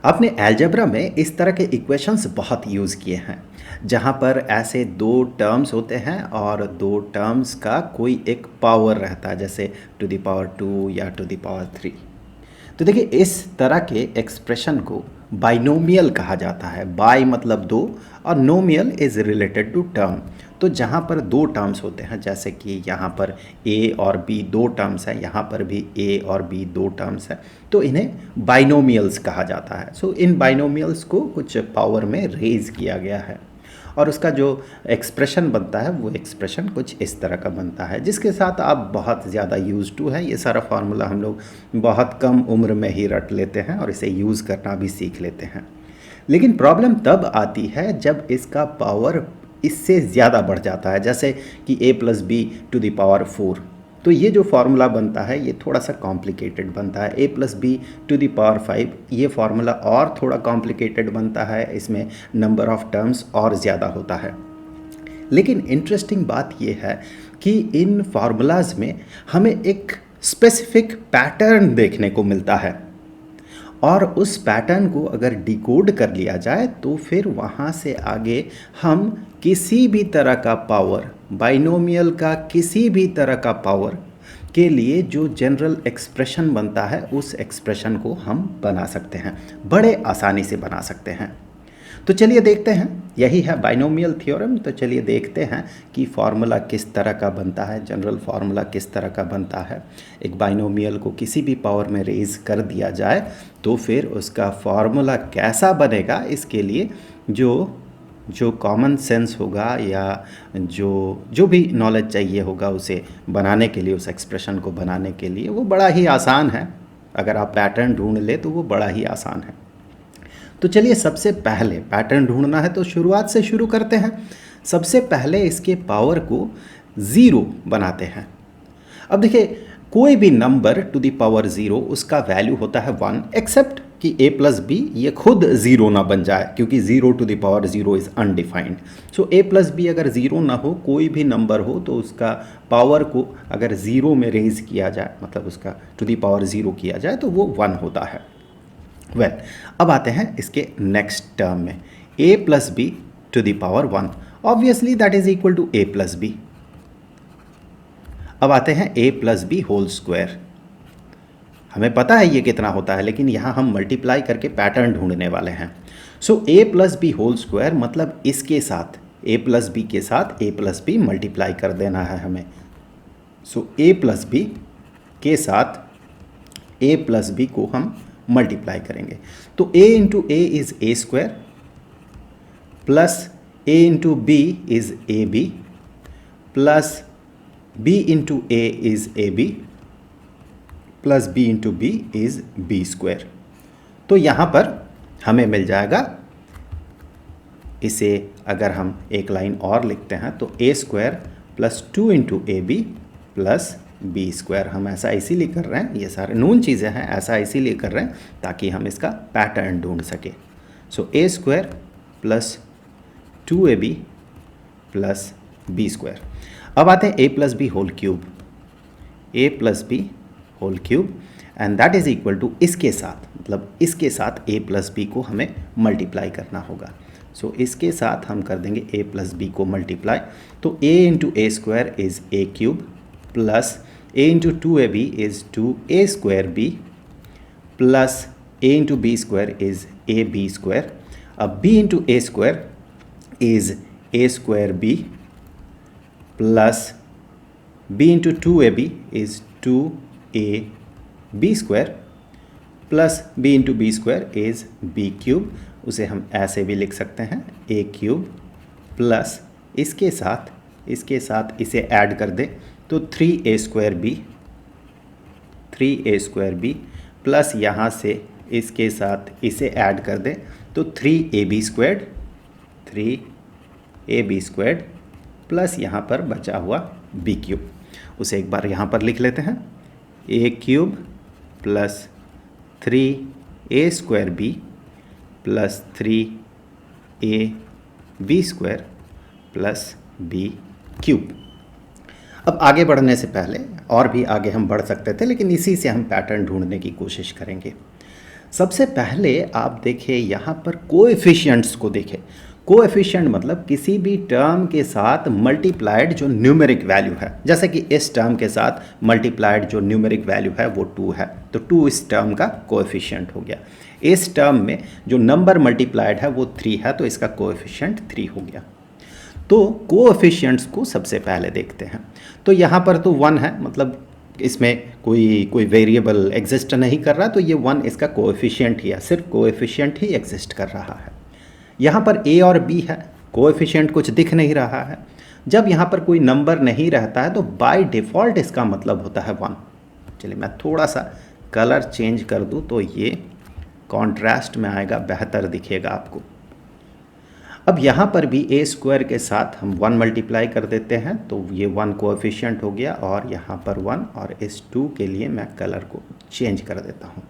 आपने अलजेब्रा में इस तरह के इक्वेशंस बहुत यूज़ किए हैं जहाँ पर ऐसे दो टर्म्स होते हैं और दो टर्म्स का कोई एक पावर रहता है, जैसे टू द पावर 2 या टू द पावर 3। तो देखिए, इस तरह के एक्सप्रेशन को बाइनोमियल कहा जाता है। बाई मतलब दो और नोमियल इज़ रिलेटेड टू टर्म। तो जहाँ पर दो टर्म्स होते हैं, जैसे कि यहाँ पर ए और बी दो टर्म्स हैं, यहाँ पर भी ए और बी दो टर्म्स हैं, तो इन्हें बाइनोमियल्स कहा जाता है। सो इन बाइनोमियल्स को कुछ पावर में रेज किया गया है और उसका जो एक्सप्रेशन बनता है वो एक्सप्रेशन कुछ इस तरह का बनता है, जिसके साथ आप बहुत ज़्यादा यूज टू है। ये सारा फार्मूला हम लोग बहुत कम उम्र में ही रट लेते हैं और इसे यूज़ करना भी सीख लेते हैं। लेकिन प्रॉब्लम तब आती है जब इसका पावर इससे ज़्यादा बढ़ जाता है, जैसे कि a + b to the power 4। तो ये जो फार्मूला बनता है ये थोड़ा सा कॉम्प्लिकेटेड बनता है। a + b to the power 5 ये फार्मूला और थोड़ा कॉम्प्लिकेटेड बनता है, इसमें नंबर ऑफ टर्म्स और ज़्यादा होता है। लेकिन इंटरेस्टिंग बात ये है कि इन फार्मूलाज में हमें एक स्पेसिफिक पैटर्न देखने को मिलता है और उस पैटर्न को अगर डिकोड कर लिया जाए तो फिर वहाँ से आगे हम किसी भी तरह का पावर, बाइनोमियल का किसी भी तरह का पावर के लिए जो जनरल एक्सप्रेशन बनता है उस एक्सप्रेशन को हम बना सकते हैं, बड़े आसानी से बना सकते हैं। तो चलिए देखते हैं, यही है बाइनोमियल थ्योरम। तो चलिए देखते हैं कि फार्मूला किस तरह का बनता है, जनरल फार्मूला किस तरह का बनता है। एक बाइनोमियल को किसी भी पावर में रेज कर दिया जाए तो फिर उसका फार्मूला कैसा बनेगा, इसके लिए जो कॉमन सेंस होगा या जो भी नॉलेज चाहिए होगा उसे बनाने के लिए, उस एक्सप्रेशन को बनाने के लिए, वो बड़ा ही आसान है। अगर आप पैटर्न ढूंढ ले तो वो बड़ा ही आसान है। तो चलिए सबसे पहले पैटर्न ढूंढना है तो शुरुआत से शुरू करते हैं। सबसे पहले इसके पावर को 0 बनाते हैं। अब देखिए, कोई भी नंबर टू द पावर 0 उसका वैल्यू होता है 1, एक्सेप्ट कि a + b ये खुद 0 ना बन जाए, क्योंकि 0 to the power 0 is undefined. So a + b अगर 0 ना हो, कोई भी नंबर हो, तो उसका पावर को अगर 0 में रेज किया जाए, मतलब उसका टू द पावर 0 किया जाए, तो वो 1 होता है। अब आते हैं इसके नेक्स्ट टर्म में, a + b to the power 1, obviously that is equal to a + b। अब आते हैं a + b होल स्क्वायर। हमें पता है ये कितना होता है, लेकिन यहाँ हम मल्टीप्लाई करके पैटर्न ढूंढने वाले हैं। सो a + b होल स्क्वायर मतलब इसके साथ, a + b के साथ a + b मल्टीप्लाई कर देना है हमें। सो a + b के साथ a + b को हम मल्टीप्लाई करेंगे तो a into a is a² plus a into b is ab plus b into a is ab plus b into b is b²। तो यहाँ पर हमें मिल जाएगा, इसे अगर हम एक लाइन और लिखते हैं तो a² plus 2 into ab plus b²। हम ऐसा इसीलिए कर रहे हैं, ये सारे नून चीज़ें हैं, ऐसा इसीलिए कर रहे हैं ताकि हम इसका पैटर्न ढूंढ सके। So a² plus 2ab plus b²। अब आते हैं a + b whole cube, a + b whole cube and that is equal to इसके साथ, मतलब इसके साथ a + b को हमें मल्टीप्लाई करना होगा। सो इसके साथ हम कर देंगे a + b को मल्टीप्लाई, तो a into a² is a³ plus a into 2ab is 2a² plus a into b² is ab²। अब b into a² is a² plus b into 2ab is 2ab² plus b into b² is b³ उसे हम ऐसे भी लिख सकते हैं a³ plus इसके साथ इसे ऐड कर दें तो 3a² प्लस यहाँ से इसके साथ इसे ऐड कर दें तो 3ab² प्लस यहाँ पर बचा हुआ b³ उसे एक बार यहाँ पर लिख लेते हैं, a³ plus 3a² plus 3ab² plus b³। अब आगे बढ़ने से पहले और भी आगे हम बढ़ सकते थे, लेकिन इसी से हम पैटर्न ढूंढने की कोशिश करेंगे। सबसे पहले आप देखें यहाँ पर कोएफिशिएंट्स को देखें। कोएफिशिएंट मतलब किसी भी टर्म के साथ मल्टीप्लाइड जो न्यूमेरिक वैल्यू है, जैसे कि इस टर्म के साथ मल्टीप्लाइड जो न्यूमेरिक वैल्यू है वो 2 है, तो 2 इस टर्म का कोएफिशिएंट हो गया। इस टर्म में जो नंबर मल्टीप्लाइड है वो 3 है, तो इसका कोएफिशिएंट 3 हो गया। तो कोएफिशिएंट्स को सबसे पहले देखते हैं। तो यहाँ पर तो 1 है, मतलब इसमें कोई वेरिएबल एग्जिस्ट नहीं कर रहा, तो ये 1 इसका कोएफिशिएंट ही है, सिर्फ कोएफिशिएंट ही एग्जिस्ट कर रहा है। यहाँ पर a और b है, कोएफिशिएंट कुछ दिख नहीं रहा है। जब यहाँ पर कोई नंबर नहीं रहता है तो बाय डिफ़ॉल्ट इसका मतलब होता है 1। चलिए मैं थोड़ा सा कलर चेंज कर दूँ तो ये कॉन्ट्रास्ट में आएगा, बेहतर दिखेगा आपको। अब यहाँ पर भी a स्क्वायर के साथ हम 1 मल्टीप्लाई कर देते हैं, तो ये 1 कोएफिशिएंट हो गया, और यहाँ पर 1, और इस 2 के लिए मैं कलर को चेंज कर देता हूँ।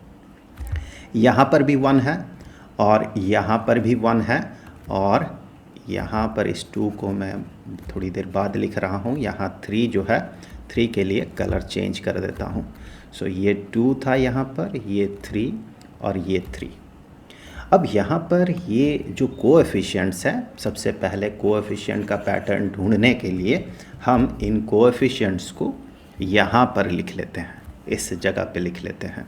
यहाँ पर भी 1 है, और यहाँ पर भी 1 है, और यहाँ पर इस 2 को मैं थोड़ी देर बाद लिख रहा हूँ। यहाँ 3 जो है, 3 के लिए कलर चेंज कर देता हूँ। सो ये 2 था यहाँ पर, ये 3 और ये 3। अब यहाँ पर ये जो कोएफिशिएंट्स हैं, सबसे पहले कोएफिशिएंट का पैटर्न ढूंढने के लिए हम इन कोएफिशिएंट्स को यहाँ पर लिख लेते हैं, इस जगह पे लिख लेते हैं।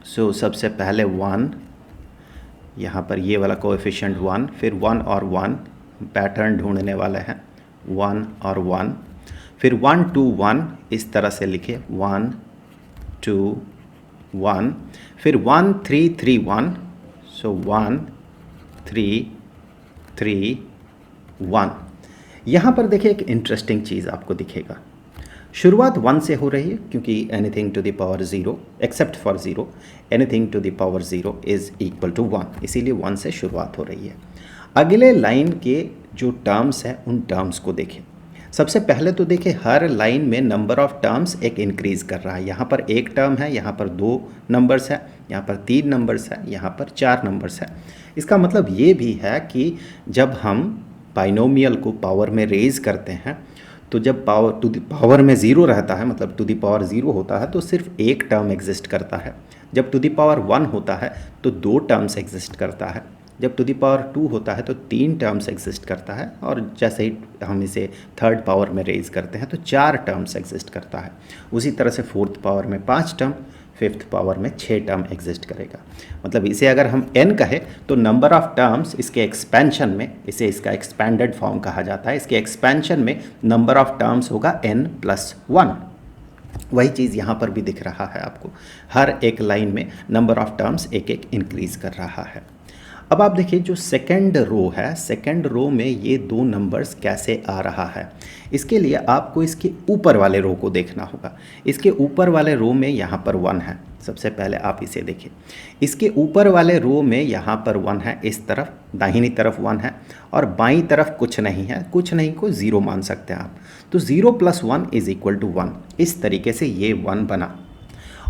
सो सबसे पहले 1, यहाँ पर ये वाला कोएफिशिएंट 1, फिर 1 और 1 पैटर्न ढूंढने वाले हैं, 1 और 1, फिर 1 2 1 इस तरह से लिखे, 1 2 1, फिर 1 3 3 1, सो 1 3 3 1। यहाँ पर देखिए एक इंटरेस्टिंग चीज़ आपको दिखेगा। शुरुआत 1 से हो रही है, क्योंकि anything to the power 0 except for 0, anything to the power 0 is equal to 1, इसीलिए 1 से शुरुआत हो रही है। अगले लाइन के जो टर्म्स हैं उन टर्म्स को देखें। सबसे पहले तो देखिए हर लाइन में नंबर ऑफ़ टर्म्स एक इंक्रीज़ कर रहा है। यहाँ पर 1 टर्म है, यहाँ पर 2 नंबर्स है, यहाँ पर 3 नंबर्स है, यहाँ पर 4 नंबर्स है। इसका मतलब ये भी है कि जब हम बाइनोमियल को पावर में रेज़ करते हैं, तो जब पावर टू द पावर में 0 रहता है, मतलब टू द पावर 0 होता है, तो सिर्फ एक टर्म एग्जिस्ट करता है। जब टू द पावर 1 होता है तो 2 टर्म्स एग्जिस्ट करता है। जब टू द पावर 2 होता है तो 3 टर्म्स एग्जिस्ट करता है, और जैसे ही हम इसे थर्ड पावर में रेज करते हैं तो 4 टर्म्स एग्जिस्ट करता है। उसी तरह से फोर्थ पावर में 5 टर्म, फिफ्थ पावर में 6 टर्म एग्जिस्ट करेगा। मतलब इसे अगर हम n कहें तो नंबर ऑफ़ टर्म्स इसके एक्सपेंशन में, इसे इसका एक्सपैंडेड फॉर्म कहा जाता है, इसके एक्सपेंशन में नंबर ऑफ़ टर्म्स होगा n+1। वही चीज़ यहाँ पर भी दिख रहा है आपको, हर एक लाइन में नंबर ऑफ़ टर्म्स एक एक इंक्रीज़ कर रहा है। अब आप देखिए जो सेकंड रो है, सेकंड रो में ये 2 नंबर्स कैसे आ रहा है, इसके लिए आपको इसके ऊपर वाले रो को देखना होगा। इसके ऊपर वाले रो में यहाँ पर 1 है। सबसे पहले आप इसे देखिए, इसके ऊपर वाले रो में यहाँ पर 1 है, इस तरफ दाहिनी तरफ 1 है, और बाईं तरफ कुछ नहीं है, कुछ नहीं को 0 मान सकते हैं आप। तो 0 + 1 = 1, इस तरीके से ये 1 बना।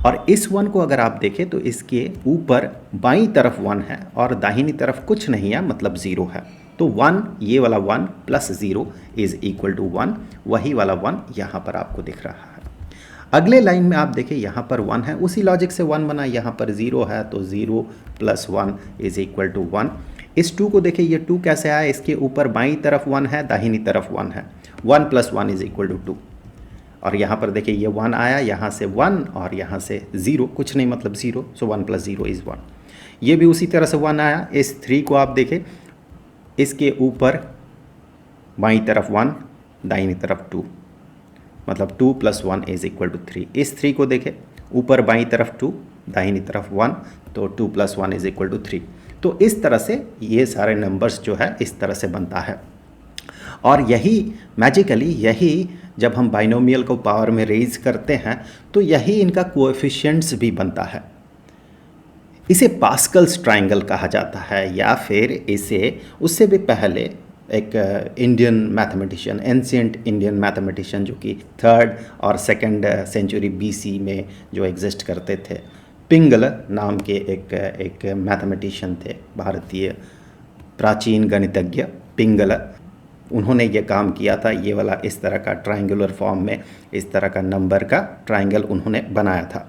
और इस 1 को अगर आप देखें तो इसके ऊपर बाईं तरफ 1 है और दाहिनी तरफ कुछ नहीं है, मतलब 0 है। तो 1, ये वाला 1 + 0 = 1, वही वाला 1 यहाँ पर आपको दिख रहा है। अगले लाइन में आप देखें यहाँ पर 1 है, उसी लॉजिक से 1 बना, यहाँ पर 0 है तो 0 + 1 = 1। इस 2 को देखिए, ये 2 कैसे आया, इसके ऊपर बाईं तरफ 1 है, दाहिनी तरफ 1 है, 1 + 1 = 2। और यहाँ पर देखिए ये 1 आया, यहाँ से 1 और यहाँ से 0, कुछ नहीं मतलब 0, सो 1 + 0 = 1। ये भी उसी तरह से 1 आया। इस 3 को आप देखें, इसके ऊपर बाईं तरफ 1, दाहिनी तरफ 2, मतलब 2 + 1 = 3। इस 3 को देखें, ऊपर बाईं तरफ 2, दाहिनी तरफ 1, तो 2 + 1 = 3। तो इस तरह से ये सारे नंबर्स जो है इस तरह से बनता है। और यही मैजिकली, यही जब हम बाइनोमियल को पावर में रेज करते हैं तो यही इनका कोएफिशिएंट्स भी बनता है। इसे पास्कल्स ट्रायंगल कहा जाता है, या फिर इसे उससे भी पहले एक Indian mathematician, ancient Indian mathematician जो कि 3rd और 2nd सेंचुरी BC में जो एग्जिस्ट करते थे, पिंगल नाम के एक मैथमेटिशियन थे, भारतीय प्राचीन गणितज्ञ पिंगल। उन्होंने ये काम किया था, ये वाला इस तरह का ट्रायंगुलर फॉर्म में इस तरह का नंबर का ट्रायंगल उन्होंने बनाया था।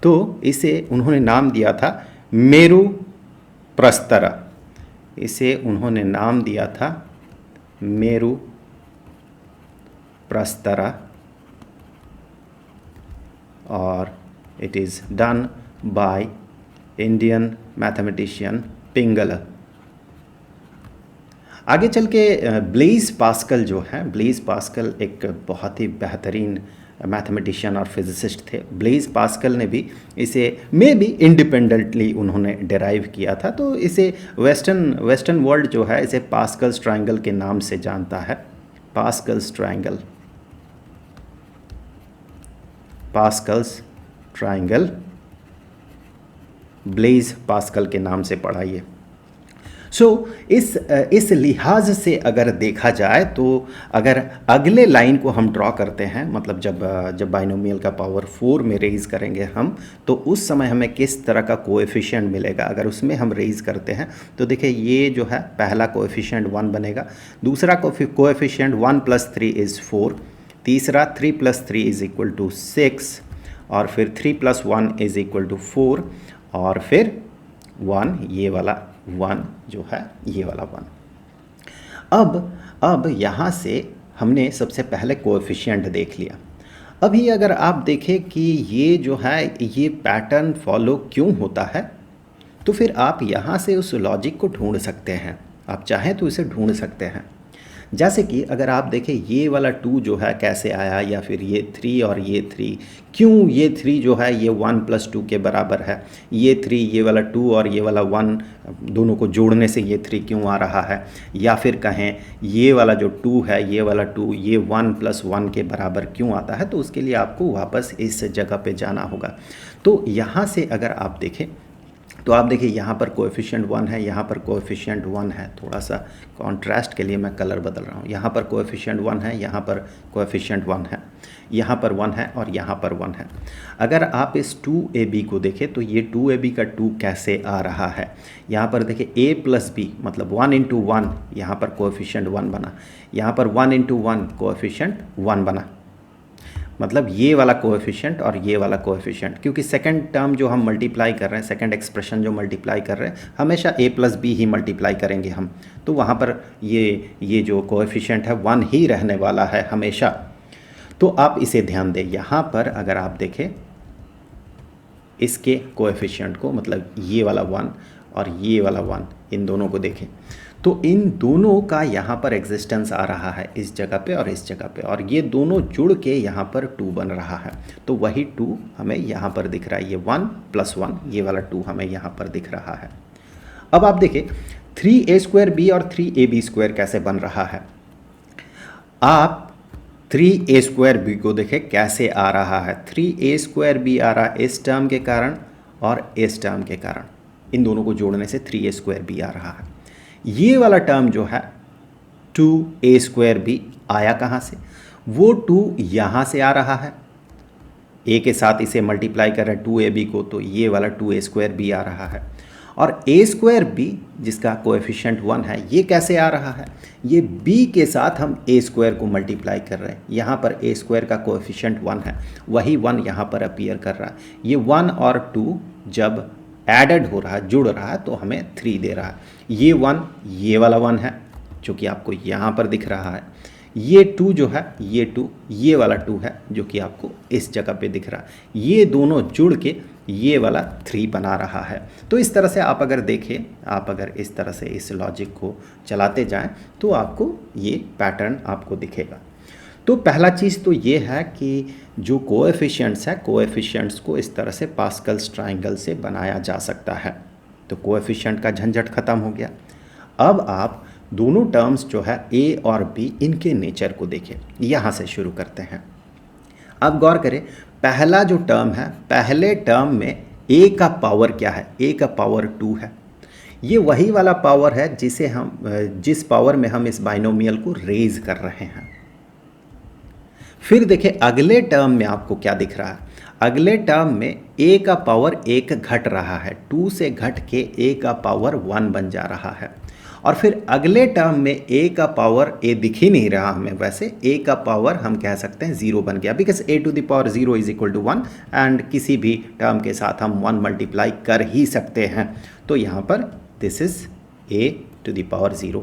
तो इसे उन्होंने नाम दिया था मेरु प्रस्तरा। इसे उन्होंने नाम दिया था मेरु प्रस्तरा और it is done by Indian mathematician Pingala. आगे चल के ब्लेज पास्कल जो है, ब्लेज पास्कल एक बहुत ही बेहतरीन मैथमेटिशियन और फिजिसिस्ट थे। ब्लेज पास्कल ने भी इसे मे बी इंडिपेंडेंटली उन्होंने डिराइव किया था। तो इसे वेस्टर्न वर्ल्ड जो है इसे पास्कल्स ट्रायंगल के नाम से जानता है। Pascal's triangle, Pascal's triangle Blaise Pascal के नाम से पढ़ा ये। इस लिहाज से अगर देखा जाए तो अगर अगले लाइन को हम ड्रॉ करते हैं, मतलब जब बाइनोमियल का पावर 4 में रेज करेंगे हम, तो उस समय हमें किस तरह का कोएफिशिएंट मिलेगा। अगर उसमें हम रेज करते हैं तो देखिए ये जो है पहला कोएफिशिएंट 1 बनेगा, दूसरा कोएफिशिएंट 1 + 3 = 4, तीसरा 3 + 3 = 6, और फिर 3 + 1 = 4, और फिर 1, ये वाला 1 जो है, ये वाला 1। अब यहाँ से हमने सबसे पहले कोएफिशिएंट देख लिया। अभी अगर आप देखें कि ये जो है ये पैटर्न फॉलो क्यों होता है, तो फिर आप यहाँ से उस लॉजिक को ढूंढ सकते हैं। आप चाहें तो इसे ढूंढ सकते हैं। जैसे कि अगर आप देखें ये वाला 2 जो है कैसे आया, या फिर ये 3 और ये 3, क्यों ये 3 जो है ये 1 + 2 के बराबर है, ये 3, ये वाला 2 और ये वाला 1 दोनों को जोड़ने से ये 3 क्यों आ रहा है, या फिर कहें ये वाला जो 2 है, ये वाला 2 ये 1 + 1 के बराबर क्यों आता है। तो उसके लिए आपको वापस इस जगह पे जाना होगा। तो यहाँ से अगर आप देखें तो आप देखिए यहाँ पर कोएफिशिएंट 1 है, यहाँ पर कोएफिशिएंट 1 है। थोड़ा सा कॉन्ट्रास्ट के लिए मैं कलर बदल रहा हूँ। यहाँ पर कोएफिशिएंट 1 है, यहाँ पर कोएफिशिएंट 1 है, यहाँ पर 1 है और यहाँ पर 1 है। अगर आप इस 2ab को देखें तो ये 2ab का 2 कैसे आ रहा है। यहाँ पर देखिए a + b मतलब 1 × 1, यहाँ पर कोएफिशिएंट 1 बना, यहाँ पर 1 × 1 कोएफिशिएंट 1 बना, मतलब ये वाला कोएफिशिएंट और ये वाला कोएफिशिएंट, क्योंकि सेकंड टर्म जो हम मल्टीप्लाई कर रहे हैं, सेकंड एक्सप्रेशन जो मल्टीप्लाई कर रहे हैं, हमेशा a + b ही मल्टीप्लाई करेंगे हम। तो वहाँ पर ये जो कोएफिशिएंट है 1 ही रहने वाला है हमेशा। तो आप इसे ध्यान दें। यहाँ पर अगर आप देखें इसके कोएफिशिएंट को, मतलब ये वाला 1 और ये वाला 1, इन दोनों को देखें तो इन दोनों का यहाँ पर एग्जिस्टेंस आ रहा है इस जगह पे और इस जगह पे, और ये दोनों जुड़ के यहाँ पर 2 बन रहा है। तो वही 2 हमें यहाँ पर दिख रहा है, ये 1 + 1, ये वाला 2 हमें यहाँ पर दिख रहा है। अब आप देखें 3a² और 3ab² कैसे बन रहा है। आप 3a² को देखें कैसे आ रहा है। 3a² आ रहा है इस टर्म के कारण और इस टर्म के कारण, इन दोनों को जोड़ने से 3a² आ रहा है। ये वाला टर्म जो है 2a² आया कहाँ से, वो 2 यहाँ से आ रहा है, a के साथ इसे मल्टीप्लाई कर रहे हैं 2ab को, तो ये वाला 2a² आ रहा है। और a² जिसका कोएफिशिएंट 1 है, ये कैसे आ रहा है, ये b के साथ हम a² को मल्टीप्लाई कर रहे हैं। यहाँ पर a² का कोएफिशिएंट 1 है, वही 1 यहाँ पर अपीयर कर रहा है। ये 1 और 2 जब एडेड हो रहा है, जुड़ रहा है, तो हमें 3 दे रहा है। ये 1, ये वाला 1 है जो कि आपको यहाँ पर दिख रहा है। ये 2 जो है, ये 2, ये वाला 2 है जो कि आपको इस जगह पे दिख रहा है। ये दोनों जुड़ के ये वाला 3 बना रहा है। तो इस तरह से आप अगर देखें, आप अगर इस तरह से इस लॉजिक को चलाते जाएं तो आपको ये पैटर्न आपको दिखेगा। तो पहला चीज़ तो ये है कि जो कोएफिशिएंट्स है, कोएफिशिएंट्स को इस तरह से पास्कल्स ट्रायंगल से बनाया जा सकता है। तो कोएफिशिएंट का झंझट ख़त्म हो गया। अब आप दोनों टर्म्स जो है a और b, इनके नेचर को देखें। यहाँ से शुरू करते हैं। अब गौर करें, पहला जो टर्म है, पहले टर्म में a का पावर क्या है, a का पावर 2 है। ये वही वाला पावर है जिस पावर में हम इस बाइनोमियल को रेज कर रहे हैं। फिर देखें अगले टर्म में आपको क्या दिख रहा है। अगले टर्म में a का पावर 1 घट रहा है, 2 से घट के a का पावर 1 बन जा रहा है। और फिर अगले टर्म में a का पावर a दिख ही नहीं रहा हमें, वैसे a का पावर हम कह सकते हैं 0 बन गया, because a to the power 0 is equal to 1 and किसी भी टर्म के साथ हम 1 मल्टीप्लाई कर ही सकते हैं। तो यहाँ पर this is a to the power 0,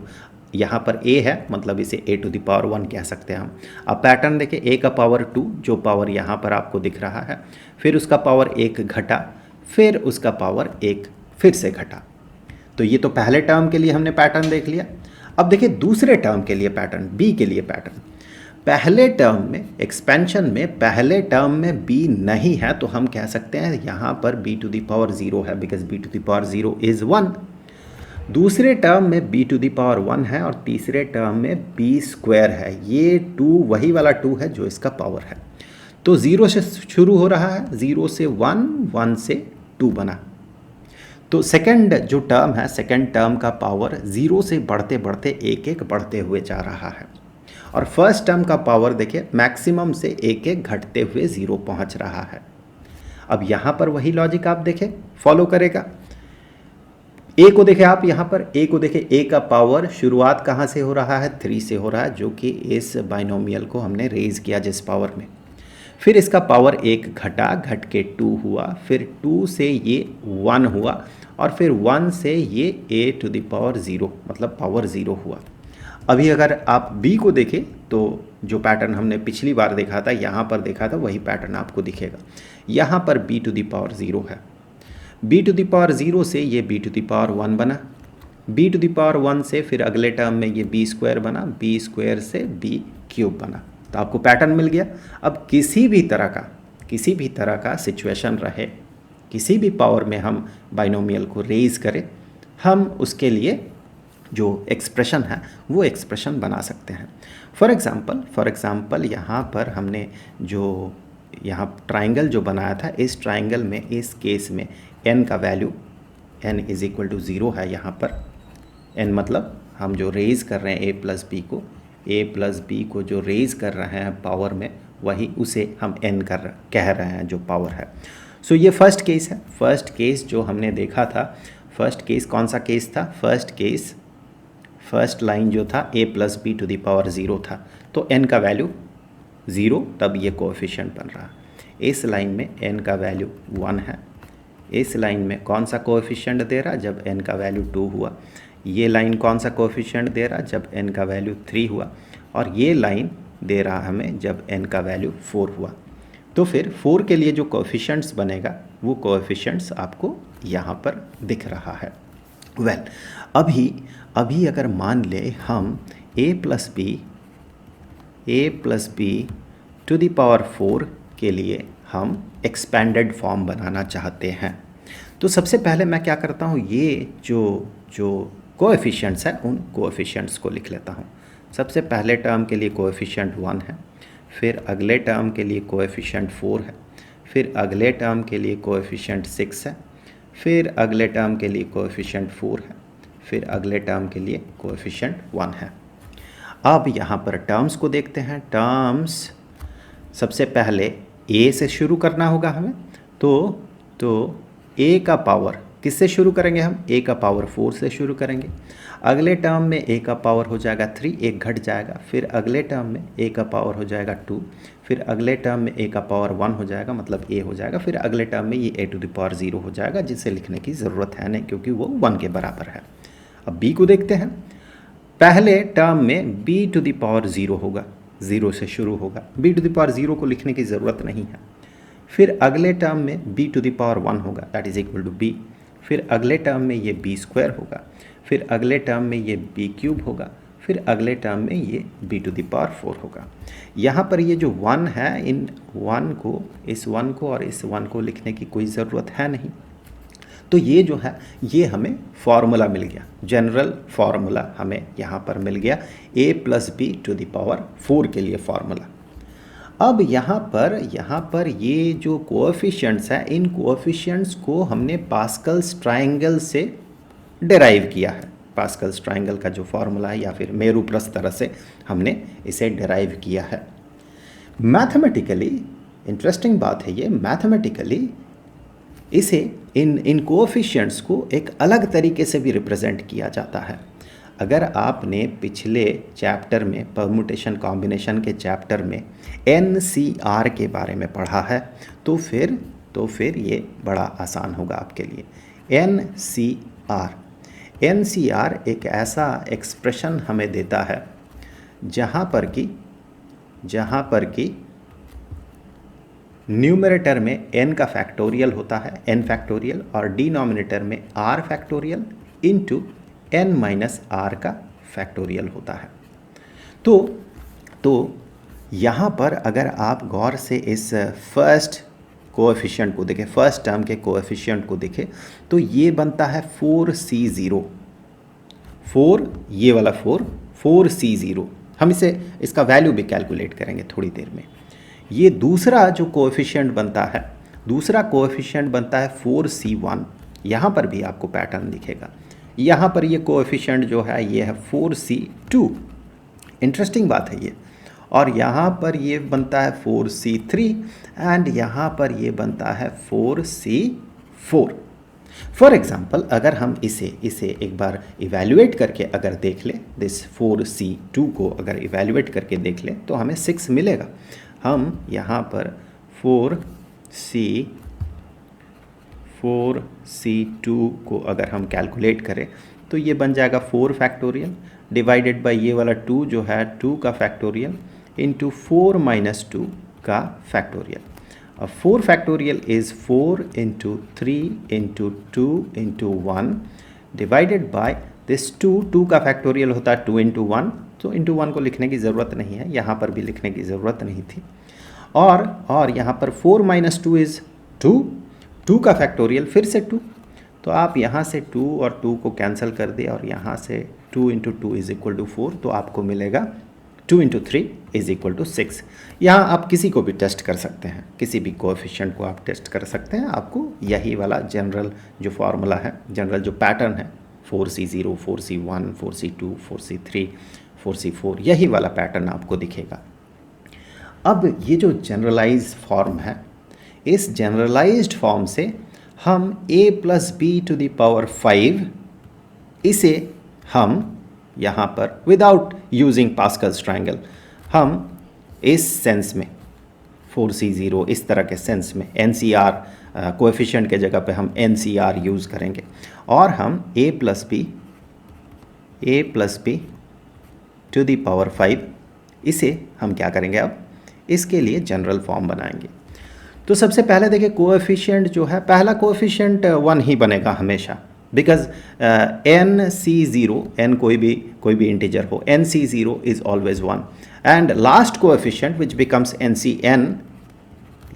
यहाँ पर a है मतलब इसे a टू द पावर 1 कह सकते हैं हम। अब पैटर्न देखें, a का पावर 2 जो पावर यहाँ पर आपको दिख रहा है, फिर उसका पावर 1 घटा, फिर उसका पावर 1 फिर से घटा। तो ये तो पहले टर्म के लिए हमने पैटर्न देख लिया। अब देखिए दूसरे टर्म के लिए पैटर्न, b के लिए पैटर्न। पहले टर्म में एक्सपेंशन में पहले टर्म में b नहीं है तो हम कह सकते हैं यहाँ पर b टू द पावर 0 है, because b to the power 0 is 1। दूसरे टर्म में b टू द पावर 1 है और तीसरे टर्म में b स्क्वायर है। ये 2 वही वाला 2 है जो इसका पावर है। तो 0 से शुरू हो रहा है, 0 से 1, 1 से 2 बना। तो सेकंड जो टर्म है, सेकंड टर्म का पावर 0 से बढ़ते बढ़ते एक एक बढ़ते हुए जा रहा है, और फर्स्ट टर्म का पावर देखिए मैक्सिमम से एक एक घटते हुए 0 पहुंच रहा है। अब यहाँ पर वही लॉजिक आप देखें फॉलो करेगा। a को देखें आप, यहाँ पर a को देखें, a का पावर शुरुआत कहाँ से हो रहा है, 3 से हो रहा है, जो कि इस बाइनोमियल को हमने रेज किया जिस पावर में। फिर इसका पावर 1 घटा, घट के 2 हुआ, फिर 2 से ये 1 हुआ, और फिर 1 से ये a टू द पावर 0 मतलब पावर 0 हुआ। अभी अगर आप b को देखें तो जो पैटर्न हमने पिछली बार देखा था, यहाँ पर देखा था, वही पैटर्न आपको दिखेगा। यहाँ पर b टू द पावर 0 है, b टू द पावर 0 से ये b टू द पावर 1 बना, b टू द पावर 1 से फिर अगले टर्म में ये b स्क्वायर बना, b स्क्वायर से b क्यूब बना। तो आपको पैटर्न मिल गया। अब किसी भी तरह का सिचुएशन रहे, किसी भी पावर में हम बाइनोमियल को रेज करें, हम उसके लिए जो एक्सप्रेशन है वो एक्सप्रेशन बना सकते हैं। फॉर एग्ज़ाम्पल यहाँ पर हमने जो यहाँ ट्राइंगल जो बनाया था, इस ट्राइंगल में इस केस में n का value n is equal to 0 है। यहाँ पर n मतलब हम जो रेज कर रहे हैं a प्लस b को जो रेज कर रहे हैं पावर में, वही उसे हम n कह रहे हैं जो पावर है। सो ये फर्स्ट केस है। फर्स्ट केस जो हमने देखा था, फर्स्ट केस कौन सा केस था, फर्स्ट लाइन जो था a plus b to the power 0 था, तो n का वैल्यू 0, तब ये कोएफिशिएंट बन रहा। इस लाइन में n का वैल्यू 1 है, इस लाइन में कौन सा कोएफिशिएंट दे रहा, जब n का वैल्यू 2 हुआ। ये लाइन कौन सा कोएफिशिएंट दे रहा, जब n का वैल्यू 3 हुआ, और ये लाइन दे रहा हमें जब n का वैल्यू 4 हुआ। तो फिर 4 के लिए जो कोएफिशिएंट्स बनेगा वो कोएफिशिएंट्स आपको यहाँ पर दिख रहा है। अभी अगर मान ले हम a plus B to the power 4 के लिए हम एक्सपेंडेड फॉर्म बनाना चाहते हैं, तो सबसे पहले मैं क्या करता हूँ, ये जो कोएफिशिएंट्स है उन कोएफिशिएंट्स को लिख लेता हूँ। सबसे पहले टर्म के लिए कोएफिशिएंट 1 है, फिर अगले टर्म के लिए कोएफिशिएंट 4 है, फिर अगले टर्म के लिए कोएफिशिएंट 6 है, फिर अगले टर्म के लिए कोएफिशिएंट 4 है, फिर अगले टर्म के लिए कोएफिशिएंट 1 है। अब यहाँ पर टर्म्स को देखते हैं। टर्म्स सबसे पहले a से शुरू करना होगा हमें, तो a का पावर किससे शुरू करेंगे हम, a का पावर 4 से शुरू करेंगे। अगले टर्म में a का पावर हो जाएगा 3, एक घट जाएगा, फिर अगले टर्म में a का पावर हो जाएगा 2, फिर अगले टर्म में a का पावर 1 हो जाएगा मतलब a हो जाएगा, फिर अगले टर्म में ये a टू द पावर 0 हो जाएगा, जिसे लिखने की ज़रूरत है नहीं क्योंकि वो 1 के बराबर है। अब b को देखते हैं। पहले टर्म में b टू द पावर 0 होगा, 0 से शुरू होगा, b टू द पावर 0 को लिखने की ज़रूरत नहीं है। फिर अगले टर्म में b टू द पावर 1 होगा, that is equal to b। फिर अगले टर्म में ये b स्क्वायर होगा, फिर अगले टर्म में ये b क्यूब होगा, फिर अगले टर्म में ये b टू द पावर 4 होगा। यहाँ पर ये जो 1 है, इन 1 को, इस 1 को और इस 1 को लिखने की कोई ज़रूरत है नहीं। तो ये जो है ये हमें फार्मूला मिल गया, जनरल फार्मूला हमें यहाँ पर मिल गया, a plus B to the power 4 के लिए फार्मूला। अब यहाँ पर ये जो कोएफिशिएंट्स हैं, इन कोएफिशिएंट्स को हमने पास्कल्स ट्रायंगल से डिराइव किया है। पास्कल्स ट्रायंगल का जो फार्मूला है या फिर मेरू प्रस्थ तरह से हमने इसे डिराइव किया है। मैथमेटिकली इंटरेस्टिंग बात है ये, मैथमेटिकली इसे इन कोएफिशिएंट्स को एक अलग तरीके से भी रिप्रेजेंट किया जाता है। अगर आपने पिछले चैप्टर में परमुटेशन कॉम्बिनेशन के चैप्टर में NCR के बारे में पढ़ा है तो फिर ये बड़ा आसान होगा आपके लिए। NCR एक ऐसा एक्सप्रेशन हमें देता है जहाँ पर कि न्यूमरेटर में n का फैक्टोरियल होता है, n फैक्टोरियल, और डिनोमिनेटर में r factorial into n minus r का फैक्टोरियल होता है। तो यहाँ पर अगर आप गौर से इस फर्स्ट कोएफिशिएंट को देखें, फर्स्ट टर्म के कोएफिशिएंट को देखें, तो ये बनता है 4C0, 4 ये वाला 4C0। हम इसका वैल्यू भी कैलकुलेट करेंगे थोड़ी देर में। ये दूसरा जो कोएफिशिएंट बनता है, दूसरा कोएफिशिएंट बनता है 4C1। यहाँ पर भी आपको पैटर्न दिखेगा। यहाँ पर ये कोएफिशिएंट जो है ये है 4C2, इंटरेस्टिंग बात है ये। और यहाँ पर ये बनता है 4C3 एंड यहाँ पर ये बनता है 4C4। फॉर एग्ज़ाम्पल अगर हम इसे एक बार इवैल्यूएट करके अगर देख लें, दिस 4C2 को अगर इवैल्यूएट करके देख लें तो हमें 6 मिलेगा। हम यहाँ पर 4C2 को अगर हम कैलकुलेट करें तो ये बन जाएगा 4 फैक्टोरियल डिवाइडेड बाय ये वाला 2 जो है 2 का फैक्टोरियल इंटू 4 माइनस 2 का फैक्टोरियल। अब 4 factorial is 4 into 3 into 2 into 1 divided by this 2 का फैक्टोरियल होता है 2 इंटू 1, तो इंटू 1 को लिखने की ज़रूरत नहीं है, यहाँ पर भी लिखने की ज़रूरत नहीं थी। और यहाँ पर 4 माइनस 2 इज़ 2 का फैक्टोरियल फिर से 2, तो आप यहाँ से 2 और 2 को कैंसिल कर दिया और यहाँ से 2 इंटू 2 इज़ इक्वल टू 4, तो आपको मिलेगा 2 इंटू 3 इज़ इक्वल टू 6। यहाँ आप किसी को भी टेस्ट कर सकते हैं, किसी भी कोएफिशिएंट को आप टेस्ट कर सकते हैं। आपको यही वाला जनरल जो फार्मूला है, जनरल जो पैटर्न है 4C0, 4C1, 4C2, 4C3, 4C4, यही वाला पैटर्न आपको दिखेगा। अब ये जो जनरलाइज फॉर्म है, इस जनरलाइज्ड फॉर्म से हम a plus B to the power 5 इसे हम यहाँ पर विदाउट यूजिंग पास्कल्स ट्रायंगल हम इस सेंस में 4C0 इस तरह के सेंस में NCR कोएफिशिएंट के जगह पे हम NCR यूज़ करेंगे और हम a plus B to the power 5 इसे हम क्या करेंगे, अब इसके लिए जनरल फॉर्म बनाएंगे। तो सबसे पहले देखिए कोएफिशिएंट जो है, पहला कोएफिशिएंट 1 ही बनेगा हमेशा, बिकॉज NC0, n कोई भी इंटीजर हो, NC0 is always 1 and last coefficient which becomes NCN,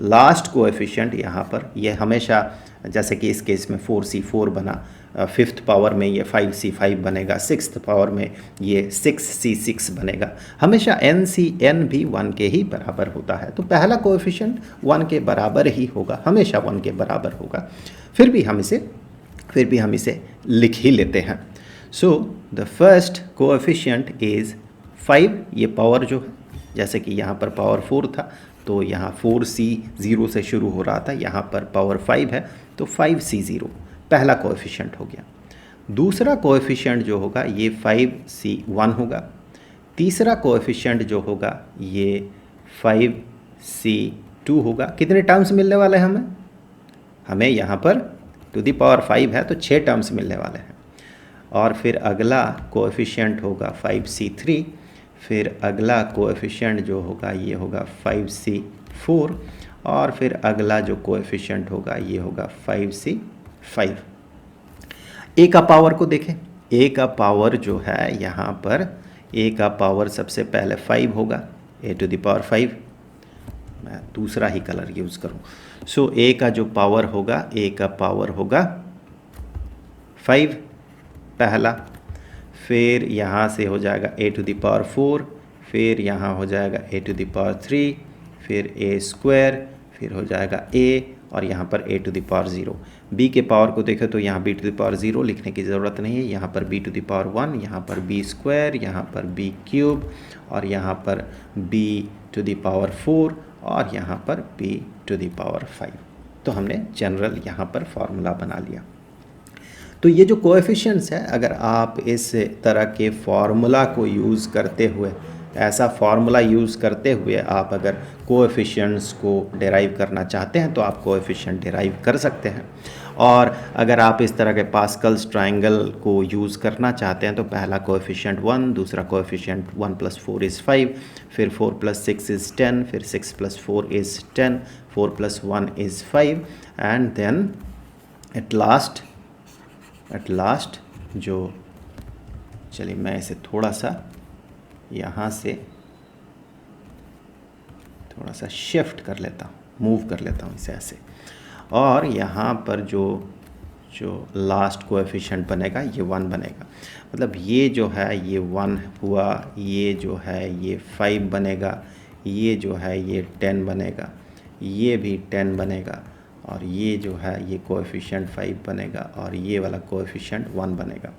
last coefficient यहाँ पर ये हमेशा, जैसे कि इस केस में 4C4 बना, 5th पावर में ये 5C5 बनेगा, 6th पावर में ये 6C6 बनेगा, हमेशा NCN भी 1 के ही बराबर होता है। तो पहला कोएफिशिएंट 1 के बराबर ही होगा, हमेशा 1 के बराबर होगा। फिर भी हम इसे लिख ही लेते हैं। So the first coefficient is 5, ये पावर जो है, जैसे कि यहाँ पर पावर 4 था तो यहाँ 4C0 से शुरू हो रहा था, यहाँ पर पावर 5 है तो 5C0 पहला कोएफिशिएंट हो गया। दूसरा कोएफिशिएंट जो होगा ये 5C1 होगा। तीसरा कोएफिशिएंट जो होगा ये 5C2 होगा। कितने टर्म्स मिलने वाले हैं हमें यहाँ पर टू दी पावर 5 है तो 6 टर्म्स मिलने वाले हैं। और फिर अगला कोएफिशिएंट होगा 5C3, फिर अगला कोएफिशिएंट जो होगा ये होगा 5C4 और फिर अगला जो कोएफिशिएंट होगा ये होगा 5C5। ए का पावर को देखें, ए का पावर जो है यहाँ पर, ए का पावर सबसे पहले 5 होगा, ए टू द पावर 5, मैं दूसरा ही कलर यूज़ करूँ। सो ए का जो पावर होगा, ए का पावर होगा 5 पहला, फिर यहाँ से हो जाएगा ए टू द पावर 4, फिर यहाँ हो जाएगा ए टू द पावर 3, फिर ए स्क्वायर, फिर हो जाएगा ए और यहाँ पर ए टू द पावर 0। बी के पावर को देखें तो यहाँ बी टू द पावर 0 लिखने की ज़रूरत नहीं है, यहाँ पर बी टू द पावर 1, यहाँ पर बी स्क्वायर, यहाँ पर बी क्यूब और यहाँ पर बी टू द पावर 4 और यहाँ पर बी टू द पावर 5। तो हमने जनरल यहाँ पर फॉर्मूला बना लिया। तो ये जो कोएफिशिएंट्स है, अगर आप इस तरह के फार्मूला को यूज़ करते हुए, ऐसा फार्मूला यूज़ करते हुए आप अगर कोएफिशिएंट्स को डिराइव करना चाहते हैं तो आप कोएफिशिएंट डिराइव कर सकते हैं। और अगर आप इस तरह के पास्कल्स ट्रायंगल को यूज़ करना चाहते हैं तो पहला कोएफिशिएंट 1, दूसरा कोएफिशिएंट 1 + 4 = 5, फिर 4 + 6 = 10, फिर 6 + 4 = 10, 4 + 1 = 5, एंड देन एट लास्ट जो, चलिए मैं इसे थोड़ा सा यहाँ से थोड़ा सा शिफ्ट कर लेता हूँ, मूव कर लेता हूँ इसे ऐसे, और यहाँ पर जो लास्ट कोएफिशिएंट बनेगा ये 1 बनेगा। मतलब ये जो है ये 1 हुआ, ये जो है ये 5 बनेगा, ये जो है ये 10 बनेगा, ये भी 10 बनेगा, और ये जो है ये कोएफिशिएंट 5 बनेगा, और ये वाला कोएफिशिएंट 1 बनेगा।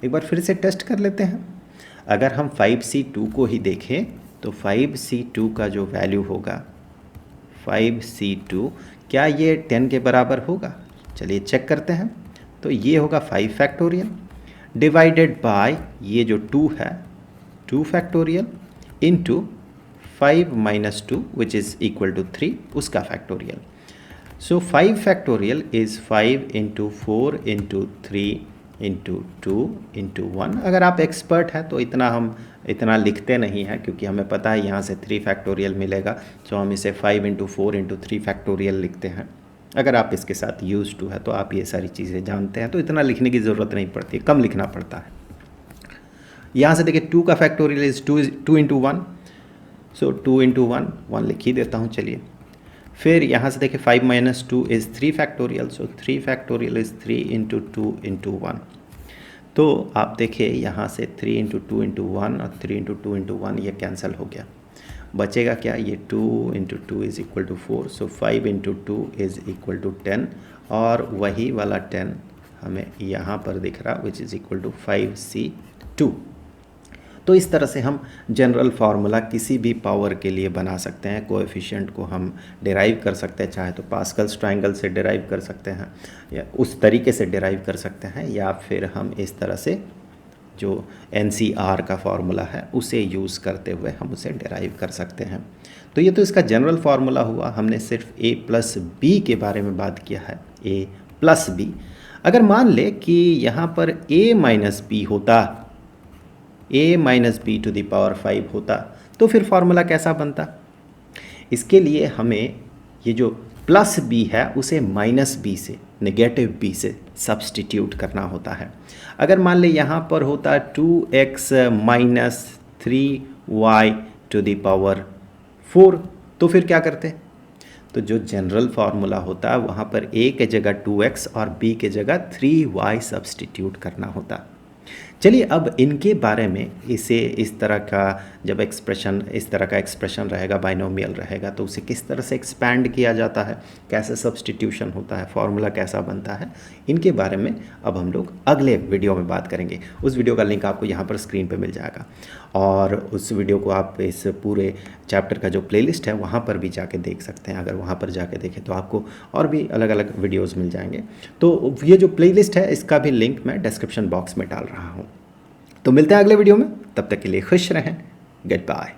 एक बार फिर से टेस्ट कर लेते हैं। अगर हम 5c2 को ही देखें तो 5c2 का जो वैल्यू होगा 5c2, क्या ये 10 के बराबर होगा? चलिए चेक करते हैं। तो ये होगा 5 फैक्टोरियल डिवाइडेड बाय ये जो 2 है 2 factorial into 5 - 2 which is equal to 3, उसका फैक्टोरियल। So 5 factorial is 5 × 4 × 3 × 2 × 1। अगर आप एक्सपर्ट हैं तो इतना लिखते नहीं हैं, क्योंकि हमें पता है यहाँ से 3 फैक्टोरियल मिलेगा, तो हम इसे 5 × 4 × 3 फैक्टोरियल लिखते हैं। अगर आप इसके साथ यूज टू है तो आप ये सारी चीज़ें जानते हैं, तो इतना लिखने की ज़रूरत नहीं पड़ती, कम लिखना पड़ता है। यहाँ से देखिए 2 का फैक्टोरियल इज़ 2 × 1, सो 2 × 1 लिख ही देता हूँ। चलिए फिर यहाँ से देखिए 5 - 2 is 3 factorial, so 3 factorial is 3 × 2 × 1। तो आप देखिए यहाँ से 3 × 2 × 1 और 3 × 2 × 1 ये कैंसिल हो गया, बचेगा क्या? ये 2 × 2 is equal to 4, so 5 × 2 is equal to 10, और वही वाला 10 हमें यहाँ पर दिख रहा विच इज़ इक्वल टू 5c2। तो इस तरह से हम जनरल फार्मूला किसी भी पावर के लिए बना सकते हैं। कोएफिशिएंट को हम डिराइव कर सकते हैं, चाहे तो पास्कल्स ट्रायंगल से डिराइव कर सकते हैं, या उस तरीके से डिराइव कर सकते हैं, या फिर हम इस तरह से जो NCR का फार्मूला है उसे यूज़ करते हुए हम उसे डिराइव कर सकते हैं। तो ये तो इसका जनरल फार्मूला हुआ। हमने सिर्फ A + B के बारे में बात किया है, A + B। अगर मान ले कि यहाँ पर A - B होता, A - B to the power 5 होता, तो फिर फार्मूला कैसा बनता? इसके लिए हमें ये जो +b है उसे -b से, नेगेटिव b से सब्सटीट्यूट करना होता है। अगर मान ले यहाँ पर होता 2x - 3y to the power 4, तो फिर क्या करते? तो जो जनरल फार्मूला होता वहाँ पर a के जगह 2x और b के जगह 3y सब्सटीट्यूट करना होता। चलिए अब इनके बारे में, इसे इस तरह का जब इस तरह का एक्सप्रेशन रहेगा, बाइनोमियल रहेगा, तो उसे किस तरह से एक्सपैंड किया जाता है, कैसे सब्सटीट्यूशन होता है, फार्मूला कैसा बनता है, इनके बारे में अब हम लोग अगले वीडियो में बात करेंगे। उस वीडियो का लिंक आपको यहाँ पर स्क्रीन पे मिल जाएगा, और उस वीडियो को आप इस पूरे चैप्टर का जो प्लेलिस्ट है वहाँ पर भी जाके देख सकते हैं। अगर वहाँ पर जाके देखें तो आपको और भी अलग अलग वीडियोज़ मिल जाएंगे। तो ये जो प्लेलिस्ट है इसका भी लिंक मैं डिस्क्रिप्शन बॉक्स में डाल रहा हूँ। तो मिलते हैं अगले वीडियो में, तब तक के लिए खुश रहें, गुड बाय।